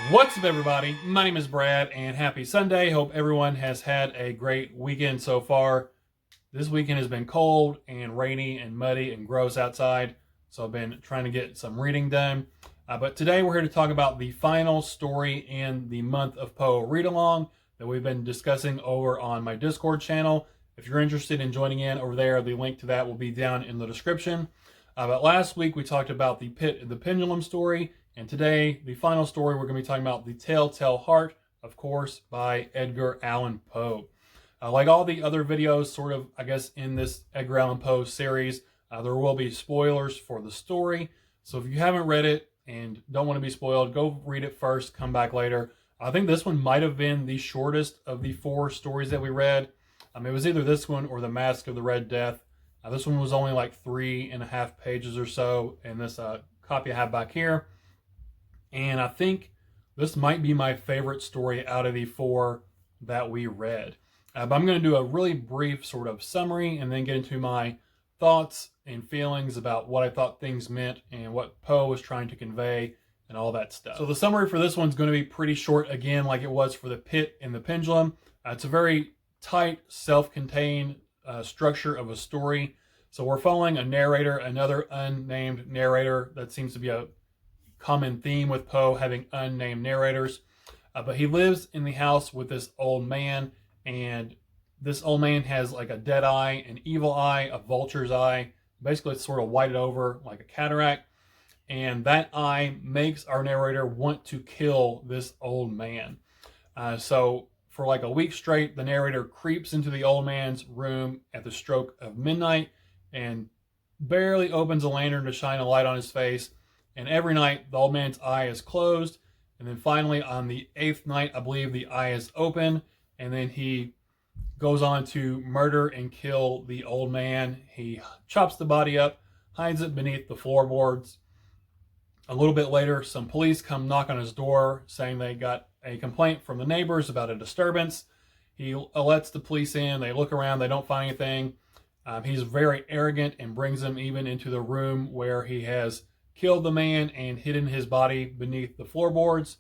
What's up, everybody? My name is Brad, and happy Sunday. Hope everyone has had a great weekend so far. This weekend has been cold and rainy and muddy and gross outside, so I've been trying to get some reading done. But today we're here to talk about the final story in the month of Poe read along that we've been discussing over on my Discord channel. If you're interested in joining in over there, the link to that will be down in the description. But last week we talked about the Pit and the Pendulum story, and today the final story we're going to be talking about the Telltale Heart, of course, by Edgar Allan Poe. Like all the other videos, sort of, I guess, in this Edgar Allan Poe series, there will be spoilers for the story. So if you haven't read it and don't want to be spoiled, go read it first, come back later. I think this one might have been the shortest of the four stories that we read. It was either this one or The Mask of the Red Death. This one was only like 3.5 pages or so, and this copy I have back here. And I think this might be my favorite story out of the four that we read. But I'm going to do a really brief sort of summary and then get into my thoughts and feelings about what I thought things meant and what Poe was trying to convey and all that stuff. So the summary for this one's going to be pretty short, again, like it was for the Pit and the Pendulum. It's a very tight, self-contained structure of a story. So we're following a narrator, another unnamed narrator. That seems to be a common theme with Poe, having unnamed narrators. But he lives in the house with this old man, and this old man has like a dead eye, an evil eye, a vulture's eye. Basically, it's sort of whited over like a cataract. And that eye makes our narrator want to kill this old man. So for like a week straight, the narrator creeps into the old man's room at the stroke of midnight and barely opens a lantern to shine a light on his face. And every night, the old man's eye is closed. And then finally, on the 8th night, I believe the eye is open. And then he goes on to murder and kill the old man. He chops the body up, hides it beneath the floorboards. A little bit later, some police come knock on his door saying they got a complaint from the neighbors about a disturbance. He lets the police in. They look around. They don't find anything. He's very arrogant and brings them even into the room where he has killed the man and hidden his body beneath the floorboards.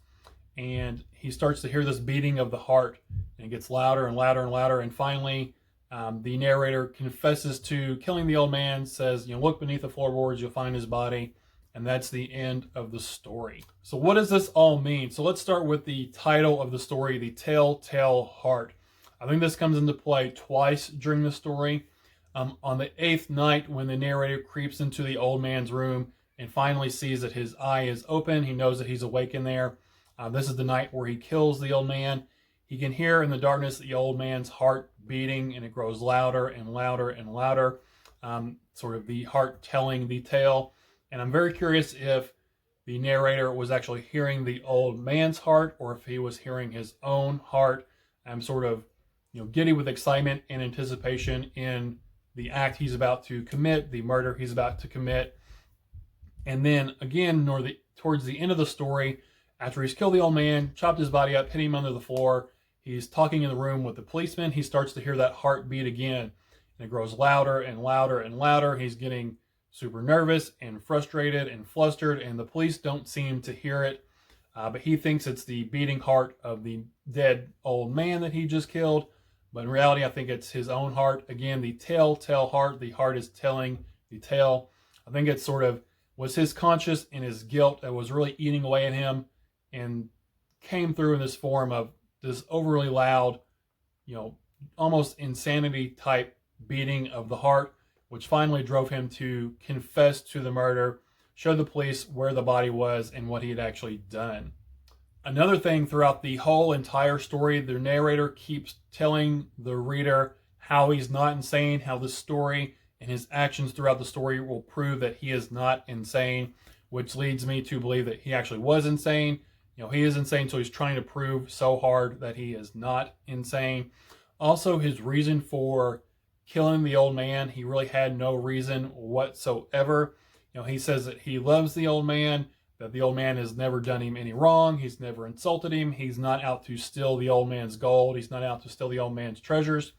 And he starts to hear this beating of the heart, and it gets louder and louder and louder. And finally, the narrator confesses to killing the old man, says, look beneath the floorboards, you'll find his body. And that's the end of the story. So what does this all mean? So let's start with the title of the story, The Telltale Heart. I think this comes into play twice during the story. On the 8th night, when the narrator creeps into the old man's room and finally sees that his eye is open, he knows that he's awake in there. This is the night where he kills the old man. He can hear in the darkness the old man's heart beating, and it grows louder and louder and louder, sort of the heart telling the tale. And I'm very curious if the narrator was actually hearing the old man's heart or if he was hearing his own heart. I'm sort of, giddy with excitement and anticipation in the act he's about to commit, the murder he's about to commit. And then again, towards the end of the story, after he's killed the old man, chopped his body up, hit him under the floor, he's talking in the room with the policeman. He starts to hear that heart beat again, and it grows louder and louder and louder. He's getting super nervous and frustrated and flustered, and the police don't seem to hear it. But he thinks it's the beating heart of the dead old man that he just killed. But in reality, I think it's his own heart. Again, the telltale heart. The heart is telling the tale. I think it sort of was his conscience and his guilt that was really eating away at him and came through in this form of this overly loud, almost insanity type beating of the heart, which finally drove him to confess to the murder, show the police where the body was and what he had actually done. Another thing throughout the whole entire story, the narrator keeps telling the reader how he's not insane, how this story and his actions throughout the story will prove that he is not insane, which leads me to believe that he actually was insane. He is insane, so he's trying to prove so hard that he is not insane. Also, his reason for killing the old man, he really had no reason whatsoever. He says that he loves the old man, that the old man has never done him any wrong. He's never insulted him. He's not out to steal the old man's gold. He's not out to steal the old man's treasures.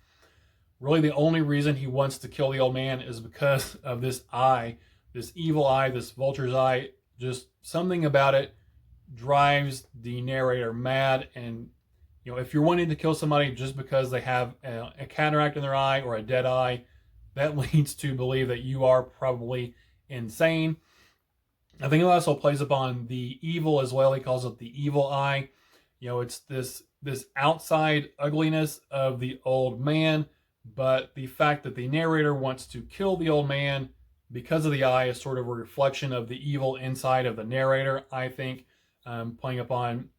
Really, the only reason he wants to kill the old man is because of this eye, this evil eye, this vulture's eye. Just something about it drives the narrator mad. And if you're wanting to kill somebody just because they have a cataract in their eye or a dead eye, that leads to believe that you are probably insane. I think it also plays upon the evil as well. He calls it the evil eye. It's this outside ugliness of the old man, but the fact that the narrator wants to kill the old man because of the eye is sort of a reflection of the evil inside of the narrator, I think, playing upon,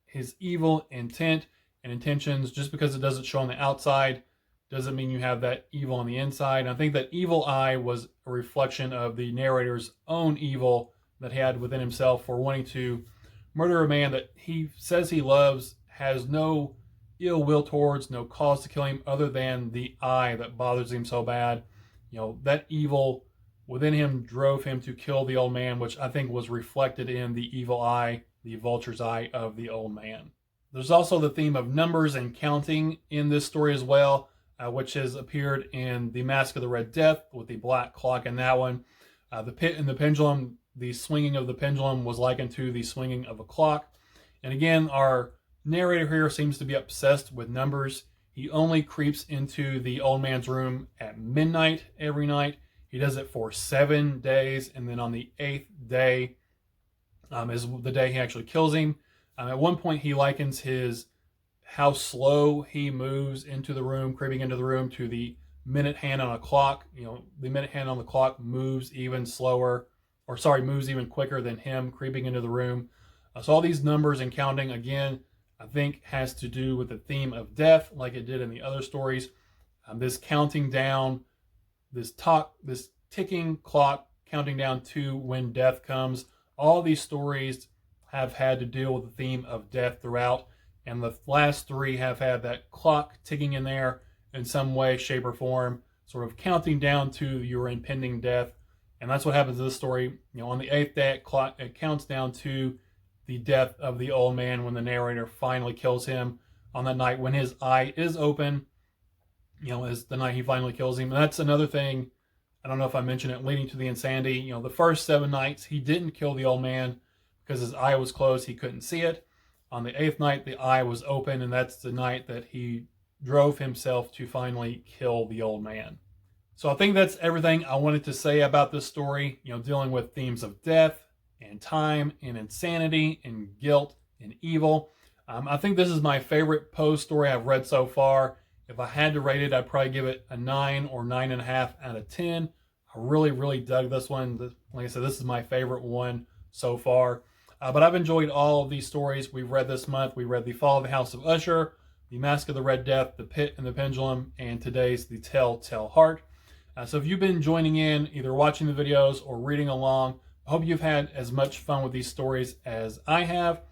his evil intent and intentions. Just because it doesn't show on the outside doesn't mean you have that evil on the inside. And I think that evil eye was a reflection of the narrator's own evil that he had within himself for wanting to murder a man that he says he loves, has no ill will towards, no cause to kill him other than the eye that bothers him so bad. That evil within him drove him to kill the old man, which I think was reflected in the evil eye, the vulture's eye of the old man. There's also the theme of numbers and counting in this story as well, which has appeared in The Mask of the Red Death with the black clock in that one. The pit and the pendulum, the swinging of the pendulum was likened to the swinging of a clock. And again, our narrator here seems to be obsessed with numbers. He only creeps into the old man's room at midnight every night. He does it for 7 days, and then on the 8th day is the day he actually kills him. At one point, he likens how slow he moves into the room, creeping into the room, to the minute hand on a clock. The minute hand on the clock moves even moves even quicker than him creeping into the room. So all these numbers and counting, again, I think has to do with the theme of death, like it did in the other stories. This counting down, this ticking clock counting down to when death comes. All these stories have had to deal with the theme of death throughout, and the last 3 have had that clock ticking in there in some way, shape, or form, sort of counting down to your impending death. And that's what happens in this story. On the 8th day, it counts down to the death of the old man when the narrator finally kills him on that night when his eye is open, is the night he finally kills him. And that's another thing, I don't know if I mentioned it, leading to the insanity. The first 7 nights, he didn't kill the old man because his eye was closed. He couldn't see it. On the 8th night, the eye was open, and that's the night that he drove himself to finally kill the old man. So I think that's everything I wanted to say about this story, dealing with themes of death and time and insanity and guilt and evil. I think this is my favorite Poe story I've read so far. If I had to rate it, I'd probably give it a 9 or 9.5 out of 10. I really, really dug this one. Like I said, this is my favorite one so far. But I've enjoyed all of these stories we've read this month. We read The Fall of the House of Usher, The Mask of the Red Death, The Pit and the Pendulum, and today's The Telltale Heart. So if you've been joining in, either watching the videos or reading along, I hope you've had as much fun with these stories as I have.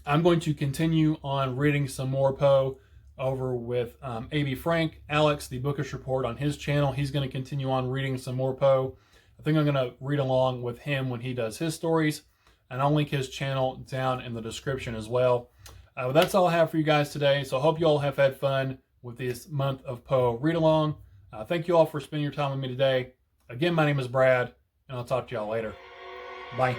I'm going to continue on reading some more Poe over with A.B. Frank, Alex, the Bookish Report on his channel. He's going to continue on reading some more Poe. I think I'm going to read along with him when he does his stories. And I'll link his channel down in the description as well. But that's all I have for you guys today. So I hope you all have had fun with this month of Poe read along. Thank you all for spending your time with me today. Again, my name is Brad, and I'll talk to y'all later. Bye.